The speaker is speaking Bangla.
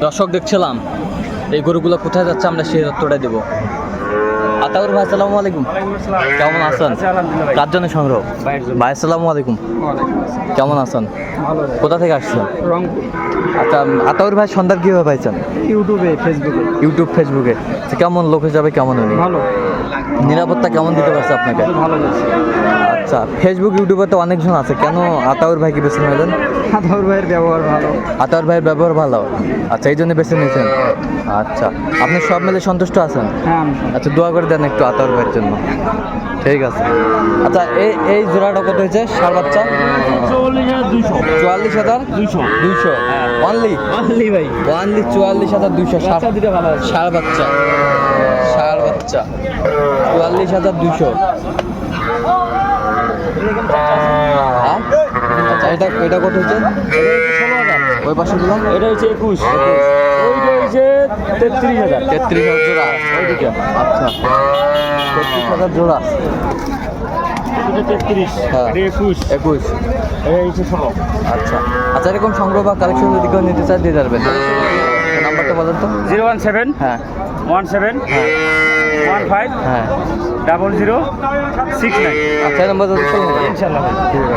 দর্শক দেখছিলাম এই গরুগুলো কোথায় যাচ্ছে আমরা সেই তথ্যটা দেবো। আতাউর ভাই আসসালামু আলাইকুম, কেমন আছেন? কার জন্য সংগ্রহ? ভাই আসসালামু আলাইকুম, কেমন আছেন? কোথা থেকে আসছেন? আচ্ছা, আতাউর ভাই সন্ধান কীভাবে পাইছেন? ইউটিউব ফেসবুকে। কেমন লোক হিসাবে কেমন হলো? ভালো, নিরাপত্তা কেমন দিতে পারছে আপনাকে? ভালো লাগছে। আচ্ছা, ফেসবুক ইউটিউবে তো অনেকজন আছে, কেন আতাউর ভাইকে বেছে নিলেন? আতাউর ভাইয়ের ব্যবহার ভালো। আতাউর ভাইয়ের ব্যবহার ভালো, আচ্ছা এই জন্য বেছে নিয়েছেন। আচ্ছা, আপনি সব মিলে সন্তুষ্ট আছেন? হ্যাঁ, আচ্ছা, দোয়া করে দেন একটু আতাউর ভাইয়ের জন্য। ঠিক আছে। আচ্ছা, এই জোড়াটা কত হয়েছে? ষাঁড় বাচ্চা 44,200 অনলি ভাই। 44,200 ষাঁড় বাচ্চা 44,200। হ্যাঁ, আচ্ছা এটা কত হচ্ছে? ওই পাশে দিলাম, এটা হচ্ছে 21, ওইটা হচ্ছে 33,000। 33,000 জোড়া ওইদিকে। আচ্ছা, 33,000 জোড়া। এটা 33, হ্যাঁ, এটা 21, 21। এটা হচ্ছে 16। আচ্ছা আচ্ছা, এরকম সংগ্রহ বা কালেকশন যদি কেউ নিতে চায় দিয়ে যাবেন। নাম্বারটা বলেন তো। 017 হ্যাঁ 17 হ্যাঁ 15 হ্যাঁ 0069। আচ্ছা, এই নাম্বার ইনশাআল্লাহ। ঠিক আছে।